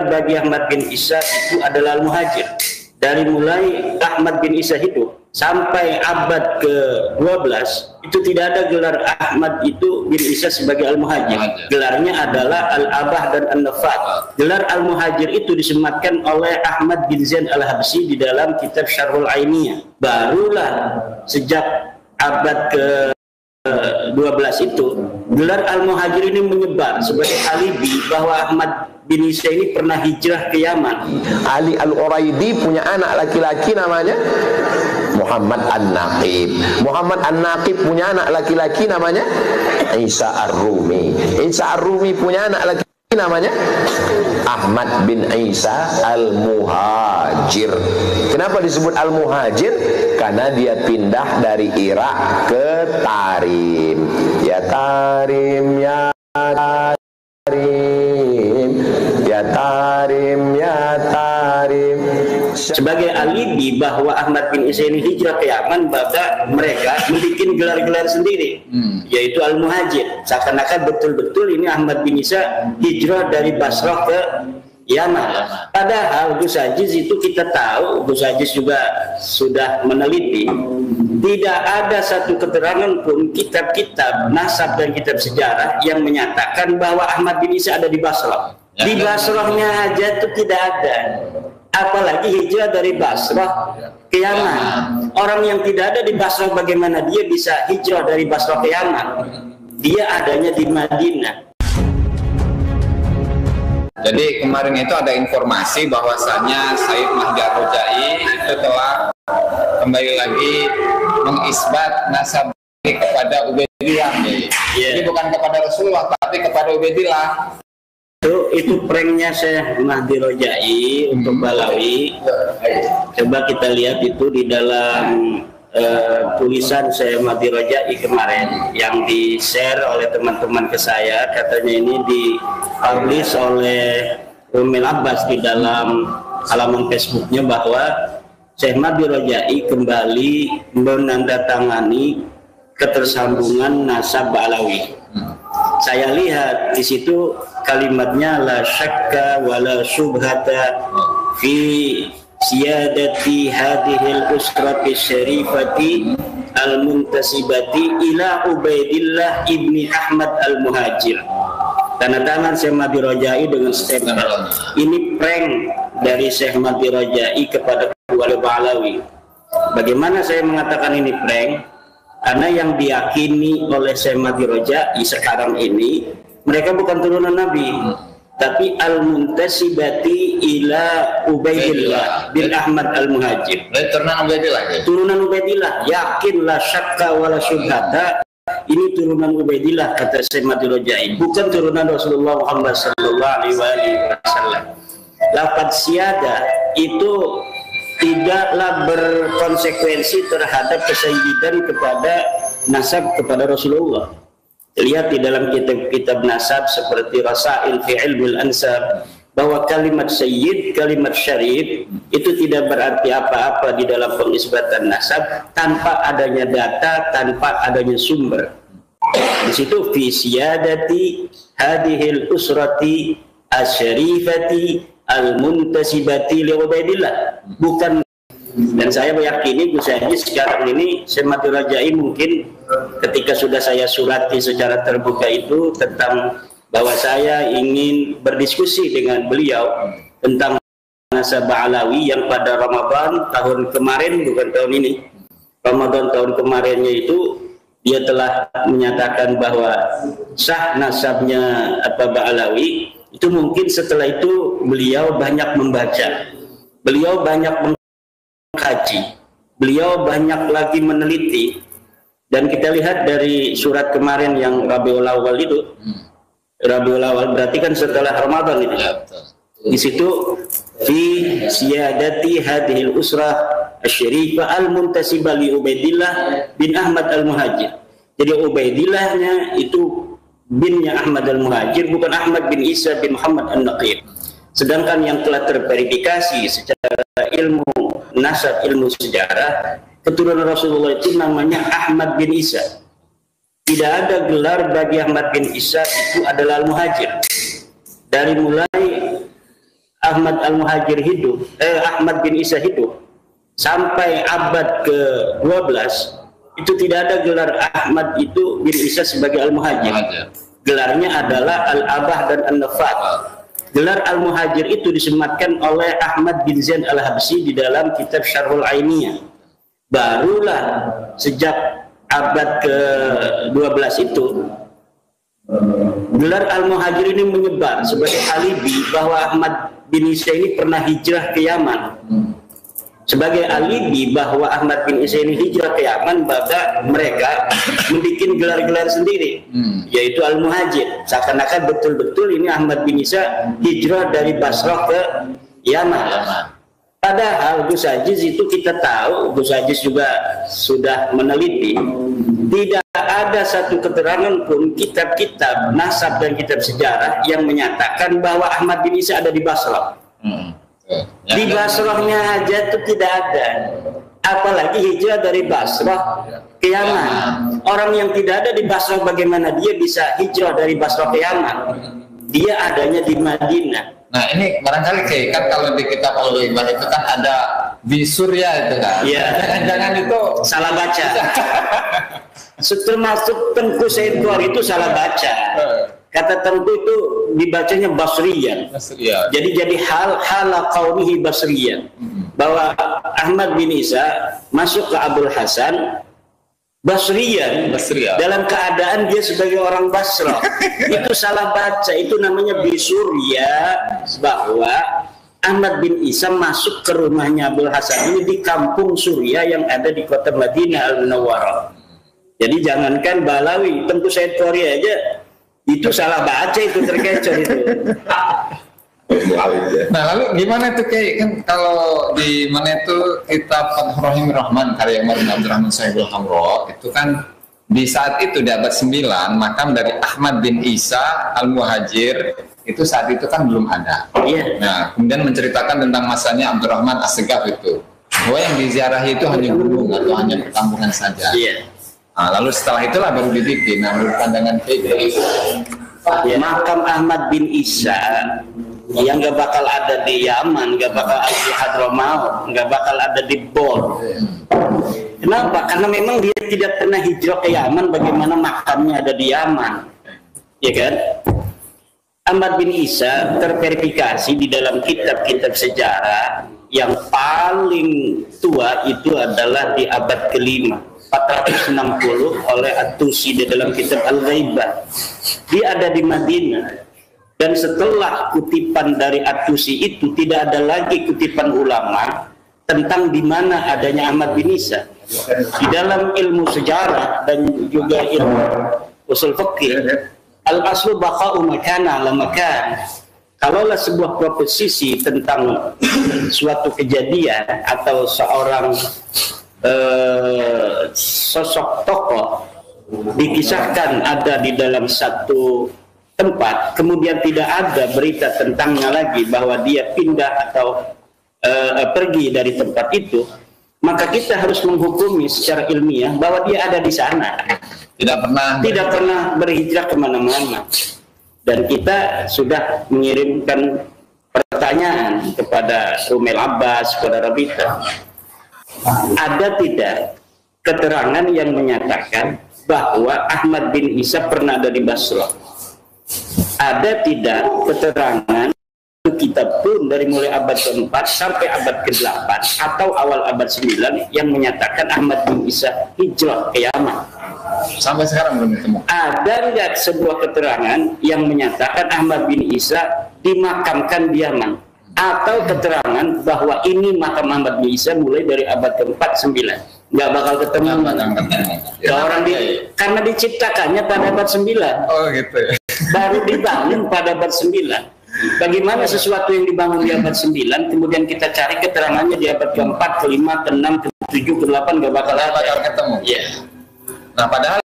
bagi Ahmad bin Isa itu adalah Al-Muhajir. Dari mulai Ahmad bin Isa hidup sampai abad ke-12 itu tidak ada gelar Ahmad itu bin Isa sebagai Al-Muhajir. Gelarnya adalah Al-Abah dan An-Nafat. Gelar Al-Muhajir itu disematkan oleh Ahmad bin Zain Al-Habsyi di dalam kitab Syarhul Ainiyah. Barulah sejak abad ke-12 itu gelar Al-Muhajir ini menyebar sebagai alibi bahwa Ahmad bin Isa ini pernah hijrah ke Yaman. Ali Al-Uraidi punya anak laki-laki namanya Muhammad An-Naqib. Muhammad An-Naqib punya anak laki-laki namanya Isa Ar-Rumi. Isa Ar-Rumi punya anak laki-laki namanya Ahmad bin Isa Al-Muhajir. Kenapa disebut Al-Muhajir? Karena dia pindah dari Irak ke Tarim. Ya Tarim, ya Tarim, ya Tarim, ya Tarim. Sebagai alibi bahwa Ahmad bin Isa ini hijrah ke Yaman, maka mereka membuat gelar-gelar sendiri, yaitu Al-Muhajir. Seakan-akan betul-betul ini Ahmad bin Isa hijrah dari Basrah ke Yaman. Padahal Gus Aziz itu kita tahu, Gus Aziz juga sudah meneliti, tidak ada satu keterangan pun kitab-kitab nasab dan kitab sejarah yang menyatakan bahwa Ahmad bin Isa ada di Basrah. Di Basrahnya aja itu tidak ada. Apalagi hijrah dari Basrah ke Yaman. Orang yang tidak ada di Basrah, bagaimana dia bisa hijrah dari Basrah ke Yaman? Dia adanya di Madinah. Jadi kemarin itu ada informasi bahwasannya Sayyid Mahdi Ar-Rajai itu telah kembali lagi mengisbat nasab kepada Ubaidillah. Jadi bukan kepada Rasulullah tapi kepada Ubaidillah. Itu pranknya Syekh Mahdi Rajai untuk Balawi. Coba kita lihat itu di dalam tulisan Syekh Mahdi Rajai kemarin yang di-share oleh teman-teman ke saya. Katanya ini di-publish oleh Rumil Abbas di dalam halaman Facebooknya bahwa Syekh Mahdi Rajai kembali menandatangani ketersambungan nasab Balawi. Saya lihat di situ kalimatnya la syakka wa la syubhata fi siyadati hadhil usrati syarifati al-muntasibati ila Ubaidillah ibni Ahmad al-Muhajir. Tanda tangan Syekh Mahdi Rajai dengan stempel. Ini prank dari Syekh Mahdi Rajai kepada keluarga Balawi. Bagaimana saya mengatakan ini prank? Karena yang diyakini oleh Syekh Mahdi Rajai sekarang ini, mereka bukan turunan Nabi, tapi al-muntasibati ila Ubaidillah bin Ahmad al-Muhajir. Turunan Ubaidillah. Turunan Ubaidillah, yakin la syakka wa la syubhata. Ini turunan Ubaidillah kata Syekh Mahdi Rajai, bukan turunan Rasulullah Muhammad sallallahu alaihi wasallam. Lafaz siyada itu tidaklah berkonsekuensi terhadap kesayyidan kepada nasab kepada Rasulullah. Lihat di dalam kitab-kitab nasab seperti Rasail fi Ilmul Ansab bahwa kalimat sayyid, kalimat syarif itu tidak berarti apa-apa di dalam pengisbatan nasab tanpa adanya data, tanpa adanya sumber. Di situ fi siyadati hadhil usrati asyarifati al-muntasibati li Ubaidillah, bukan. Dan saya meyakini Gus Aziz sekarang ini Syekh Mahdi Rajai mungkin ketika sudah saya surati secara terbuka itu tentang bahwa saya ingin berdiskusi dengan beliau tentang nasab Ba'alawi yang pada Ramadan tahun kemarin, bukan tahun ini, Ramadan tahun kemarinnya itu dia telah menyatakan bahwa sah nasabnya Ba'alawi. Itu mungkin setelah itu beliau banyak membaca, beliau banyak mengkaji, beliau banyak lagi meneliti. Dan kita lihat dari surat kemarin yang Rabiul Awal itu, Rabiul Awal berarti kan setelah Ramadan itu. Di situ fi siyadati hadhil usrah asy-syarifah al-muntasibah li Ubaidillah bin Ahmad al-Muhajir. Jadi Ubaidillahnya itu binnya Ahmad al-Muhajir, bukan Ahmad bin Isa bin Muhammad an-Naqib. Sedangkan yang telah terverifikasi secara ilmu nasab, ilmu sejarah, keturunan Rasulullah itu namanya Ahmad bin Isa. Tidak ada gelar bagi Ahmad bin Isa itu adalah Al-Muhajir. Dari mulai Ahmad Al-Muhajir hidup, Ahmad bin Isa hidup sampai abad ke-12, itu tidak ada gelar Ahmad itu bin Isa sebagai Al-Muhajir. Gelarnya adalah Al-Abah dan An-Nafat. Gelar Al-Muhajir itu disematkan oleh Ahmad bin Zain Al-Habsyi di dalam kitab Syarhul Ainiyah. Barulah sejak abad ke-12 itu gelar Al-Muhajir ini menyebar sebagai alibi bahwa Ahmad bin Isa ini pernah hijrah ke Yaman. Sebagai alibi bahwa Ahmad bin Isa ini hijrah ke Yaman, maka mereka membuat gelar-gelar sendiri, yaitu Al-Muhajir. Seakan-akan betul-betul ini Ahmad bin Isa hijrah dari Basrah ke Yaman. Padahal Gus Aziz itu kita tahu, Gus Aziz juga sudah meneliti, tidak ada satu keterangan pun kitab-kitab nasab dan kitab sejarah yang menyatakan bahwa Ahmad bin Isa ada di Basrah. Di Basrahnya aja itu tidak ada, apalagi hijrah dari Basrah ke Yaman. Orang yang tidak ada di Basrah, bagaimana dia bisa hijrah dari Basrah ke Yaman? Dia adanya di Madinah. Nah ini barangkali kayak kan kalau di kitab Al-Ghaibah itu kan ada di Surya itu kan. Iya. Jangan itu salah baca. Termasuk Tengku Said Qori itu salah baca. Kata Tengku itu dibacanya Basriyan. Jadi hal qaunihi Basriyan. Bahwa Ahmad bin Isa masuk ke Abul Hasan Basriyan. Dalam keadaan dia sebagai orang Basrah. Itu salah baca. Itu namanya Bisurya, bahwa Ahmad bin Isa masuk ke rumahnya Abul Hasan ini di kampung Surya yang ada di kota Madinah Al-Munawwarah. Jadi jangankan Balawi, Tengku Said Qori aja itu salah baca, itu terkecoh itu. Nah lalu gimana tuh kayak kan kalau di mana itu kitab Fathur Rahim Rahman karya Umar bin Abdurrahman Sahibul Hamro itu kan di saat itu di abad 9 makam dari Ahmad bin Isa Al-Muhajir itu saat itu kan belum ada. Nah kemudian menceritakan tentang masanya Abdurrahman As-Segaf itu bahwa yang diziarahi itu hanya gunung atau hanya perkampungan saja. Nah, lalu setelah itulah baru dibikin. Nah, menurut pandangan PDI, makam Ahmad bin Isa yang gak bakal ada di Yaman, gak bakal ada di Hadramaut, gak bakal ada di Bor. Kenapa? Karena memang dia tidak pernah hijrah ke Yaman. Bagaimana makamnya ada di Yaman, ya kan? Ahmad bin Isa terverifikasi di dalam kitab-kitab sejarah yang paling tua itu adalah di abad ke-5. 460 oleh At-Tusi di dalam kitab Al-Ghaibah. Dia ada di Madinah. Dan setelah kutipan dari At-Tusi itu tidak ada lagi kutipan ulama tentang di mana adanya Ahmad bin Isa. Di dalam ilmu sejarah dan juga ilmu usul fikih, al-aslu baqa'u makana la makan. Kalaulah sebuah proposisi tentang suatu kejadian atau seorang sosok tokoh dikisahkan ada di dalam satu tempat, kemudian tidak ada berita tentangnya lagi bahwa dia pindah atau pergi dari tempat itu, maka kita harus menghukumi secara ilmiah bahwa dia ada di sana, tidak pernah berhijrah kemana-mana. Dan kita sudah mengirimkan pertanyaan kepada Rumel Abbas, kepada Rabita, ada tidak keterangan yang menyatakan bahwa Ahmad bin Isa pernah ada di Basrah? Ada tidak keterangan kitab pun dari mulai abad ke-4 sampai abad ke-8 atau awal abad 9 yang menyatakan Ahmad bin Isa hijrah ke Yaman? Sampai sekarang belum ketemu. Ada nggak sebuah keterangan yang menyatakan Ahmad bin Isa dimakamkan di Yaman? Atau keterangan bahwa ini makam Ahmad bin Isa mulai dari abad ke-4-9? Nggak bakal ketemu. Karena diciptakannya pada abad 9. Oh gitu. Baru dibangun pada abad 9. Bagaimana sesuatu yang dibangun di abad 9 kemudian kita cari keterangannya di abad ke-4, ke-5, ke-6, ke-7, ke-8 nggak bakal ketemu. Nah padahal